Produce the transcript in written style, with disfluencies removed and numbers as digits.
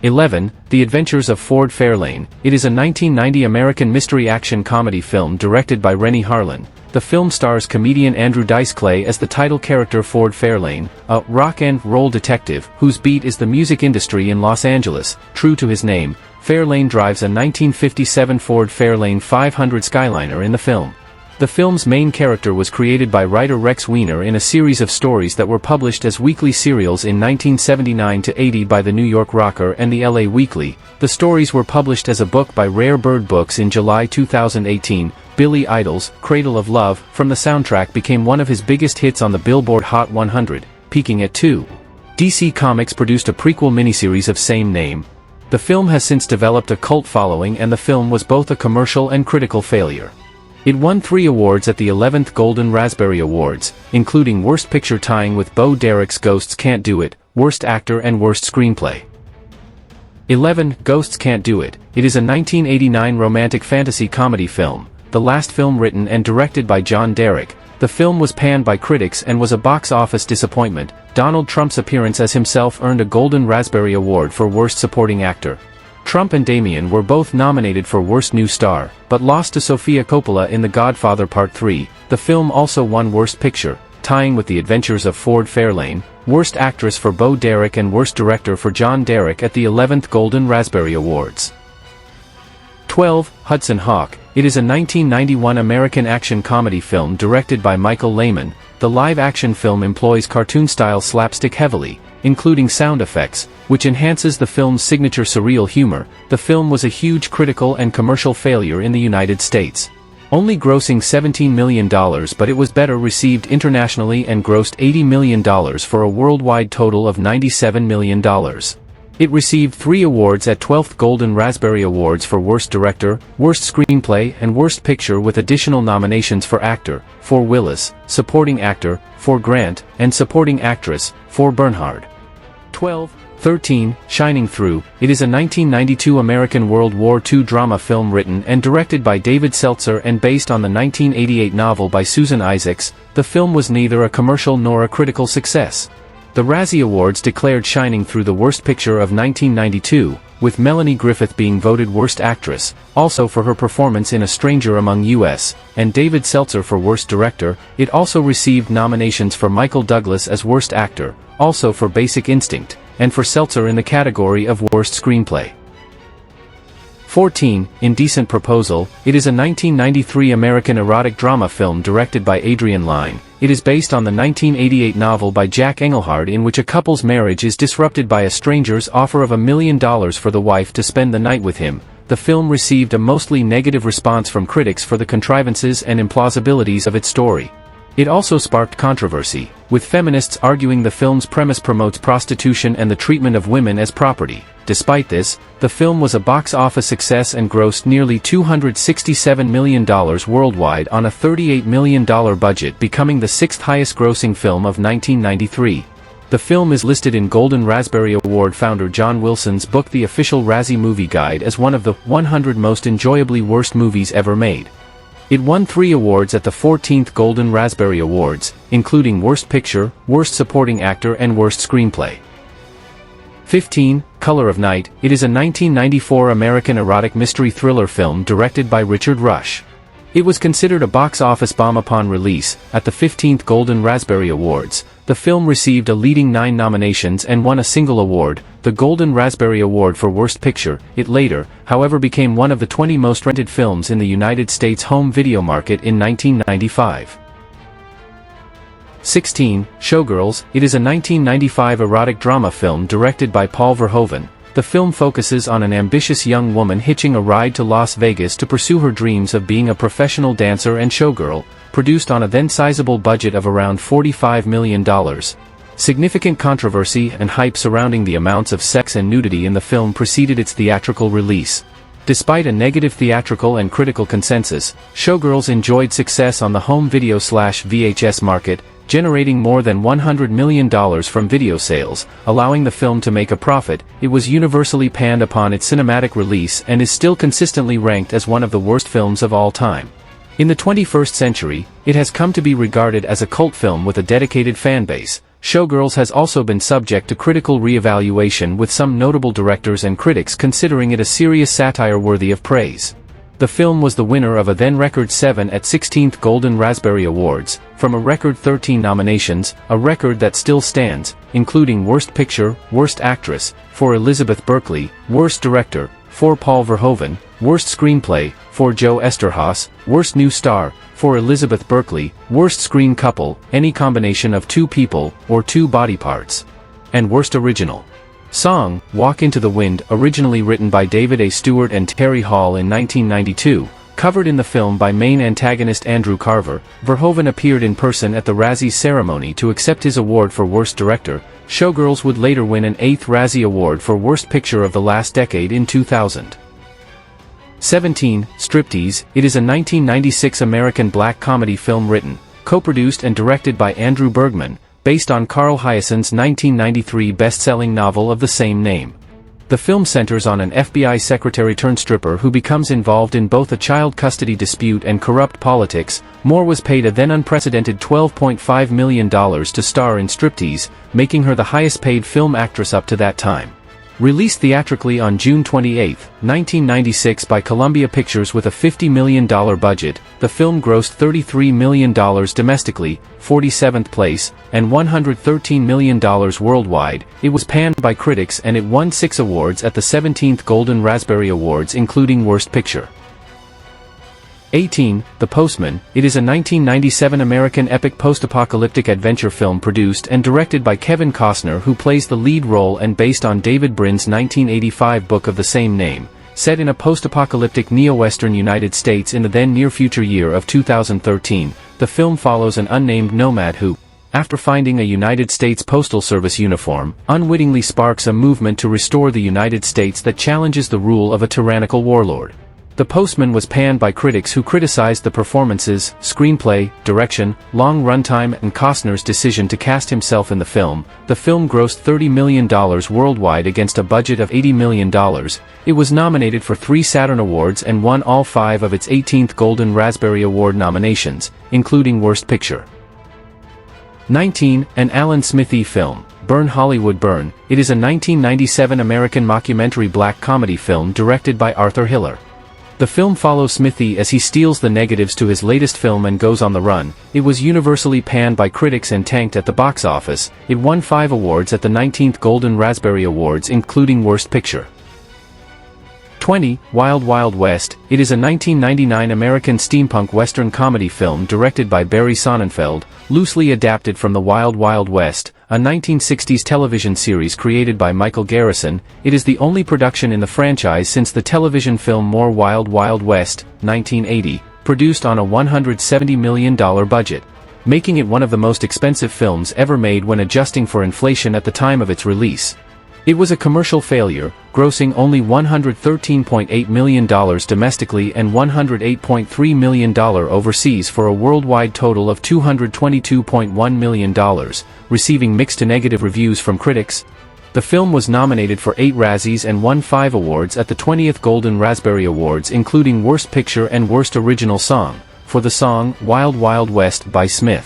11. The Adventures of Ford Fairlane. It is a 1990 American mystery action comedy film directed by Renny Harlin. The film stars comedian Andrew Dice Clay as the title character Ford Fairlane, a rock-and-roll detective whose beat is the music industry in Los Angeles. True to his name, Fairlane drives a 1957 Ford Fairlane 500 Skyliner in the film. The film's main character was created by writer Rex Weiner in a series of stories that were published as weekly serials in 1979-80 by the New York Rocker and the LA Weekly. The stories were published as a book by Rare Bird Books in July 2018. Billy Idol's Cradle of Love from the soundtrack became one of his biggest hits on the Billboard Hot 100, peaking at 2. DC Comics produced a prequel miniseries of same name. The film has since developed a cult following, and the film was both a commercial and critical failure. It won 3 awards at the 11th Golden Raspberry Awards, including Worst Picture, tying with Bo Derek's Ghosts Can't Do It, Worst Actor and Worst Screenplay. 11. Ghosts Can't Do It. It is a 1989 romantic fantasy comedy film, the last film written and directed by John Derek. The film was panned by critics and was a box office disappointment. Donald Trump's appearance as himself earned a Golden Raspberry Award for Worst Supporting Actor. Trump and Damien were both nominated for Worst New Star, but lost to Sofia Coppola in The Godfather Part 3. The film also won Worst Picture, tying with The Adventures of Ford Fairlane, Worst Actress for Bo Derek and Worst Director for John Derek at the 11th Golden Raspberry Awards. 12. Hudson Hawk. It is a 1991 American action comedy film directed by Michael Lehman. The live-action film employs cartoon-style slapstick heavily, including sound effects, which enhances the film's signature surreal humor. The film was a huge critical and commercial failure in the United States, only grossing $17 million, but it was better received internationally and grossed $80 million for a worldwide total of $97 million. It received 3 awards at 12th Golden Raspberry Awards for Worst Director, Worst Screenplay and Worst Picture, with additional nominations for Actor, for Willis, Supporting Actor, for Grant, and Supporting Actress, for Bernhard. 12. 13. Shining Through. It is a 1992 American World War II drama film written and directed by David Seltzer and based on the 1988 novel by Susan Isaacs. The film was neither a commercial nor a critical success. The Razzie Awards declared Shining Through the Worst Picture of 1992, with Melanie Griffith being voted Worst Actress, also for her performance in A Stranger Among Us, and David Seltzer for Worst Director. It also received nominations for Michael Douglas as Worst Actor, also for Basic Instinct, and for Seltzer in the category of Worst Screenplay. 14. Indecent Proposal. It is a 1993 American erotic drama film directed by Adrian Lyne. It is based on the 1988 novel by Jack Engelhard, in which a couple's marriage is disrupted by a stranger's offer of $1 million for the wife to spend the night with him. The film received a mostly negative response from critics for the contrivances and implausibilities of its story. It also sparked controversy, with feminists arguing the film's premise promotes prostitution and the treatment of women as property. Despite this, the film was a box office success and grossed nearly $267 million worldwide on a $38 million budget, becoming the 6th highest grossing film of 1993. The film is listed in Golden Raspberry Award founder John Wilson's book The Official Razzie Movie Guide as one of the 100 most enjoyably worst movies ever made. It won 3 awards at the 14th Golden Raspberry Awards, including Worst Picture, Worst Supporting Actor and Worst Screenplay. 15. Color of Night. It is a 1994 American erotic mystery thriller film directed by Richard Rush. It was considered a box office bomb upon release. At the 15th Golden Raspberry Awards, the film received a leading 9 nominations and won a single award, the Golden Raspberry Award for Worst Picture. It later, however, became one of the 20 most rented films in the United States home video market in 1995. 16. Showgirls. It is a 1995 erotic drama film directed by Paul Verhoeven. The film focuses on an ambitious young woman hitching a ride to Las Vegas to pursue her dreams of being a professional dancer and showgirl, produced on a then sizable budget of around $45 million. Significant controversy and hype surrounding the amounts of sex and nudity in the film preceded its theatrical release. Despite a negative theatrical and critical consensus, Showgirls enjoyed success on the home video/VHS market, generating more than $100 million from video sales, allowing the film to make a profit. It was universally panned upon its cinematic release and is still consistently ranked as one of the worst films of all time. In the 21st century, it has come to be regarded as a cult film with a dedicated fan base. Showgirls has also been subject to critical re-evaluation, with some notable directors and critics considering it a serious satire worthy of praise. The film was the winner of a then-record 7 at 16th Golden Raspberry Awards, from a record 13 nominations, a record that still stands, including Worst Picture, Worst Actress, for Elizabeth Berkley, Worst Director, for Paul Verhoeven, Worst Screenplay, for Joe Esterhaas, Worst New Star, for Elizabeth Berkley, Worst Screen Couple, any combination of two people, or two body parts. And Worst Original Song, Walk Into the Wind, originally written by David A. Stewart and Terry Hall in 1992, covered in the film by main antagonist Andrew Carver. Verhoeven appeared in person at the Razzie ceremony to accept his award for Worst Director. Showgirls would later win an 8th Razzie Award for Worst Picture of the last decade in 2000. 17. Striptease. It is a 1996 American black comedy film written, co-produced and directed by Andrew Bergman, based on Carl Hyacint's 1993 best-selling novel of the same name. The film centers on an FBI secretary-turned-stripper who becomes involved in both a child custody dispute and corrupt politics. Moore was paid a then unprecedented $12.5 million to star in Striptease, making her the highest-paid film actress up to that time. Released theatrically on June 28, 1996 by Columbia Pictures with a $50 million budget, the film grossed $33 million domestically, 47th place, and $113 million worldwide. It was panned by critics and it won 6 awards at the 17th Golden Raspberry Awards, including Worst Picture. 18. The Postman. It is a 1997 American epic post-apocalyptic adventure film produced and directed by Kevin Costner, who plays the lead role, and based on David Brin's 1985 book of the same name, set in a post-apocalyptic neo-western United States in the then near-future year of 2013. The film follows an unnamed nomad who, after finding a United States Postal Service uniform, unwittingly sparks a movement to restore the United States that challenges the rule of a tyrannical warlord. The Postman was panned by critics who criticized the performances, screenplay, direction, long runtime, and Costner's decision to cast himself in the film. The film grossed $30 million worldwide against a budget of $80 million. It was nominated for 3 Saturn Awards and won all 5 of its 18th Golden Raspberry Award nominations, including Worst Picture. 19. An Alan Smithee film, Burn Hollywood Burn. It is a 1997 American mockumentary black comedy film directed by Arthur Hiller. The film follows Smithee as he steals the negatives to his latest film and goes on the run. It was universally panned by critics and tanked at the box office. It won 5 awards at the 19th Golden Raspberry Awards, including Worst Picture. 20. Wild Wild West. It is a 1999 American steampunk western comedy film directed by Barry Sonnenfeld, loosely adapted from The Wild Wild West, a 1960s television series created by Michael Garrison. It is the only production in the franchise since the television film More Wild Wild West, 1980, produced on a $170 million budget, making it one of the most expensive films ever made when adjusting for inflation at the time of its release. It was a commercial failure, grossing only $113.8 million domestically and $108.3 million overseas for a worldwide total of $222.1 million, receiving mixed to negative reviews from critics. The film was nominated for 8 Razzies and won 5 awards at the 20th Golden Raspberry Awards, including Worst Picture and Worst Original Song, for the song Wild Wild West by Smith.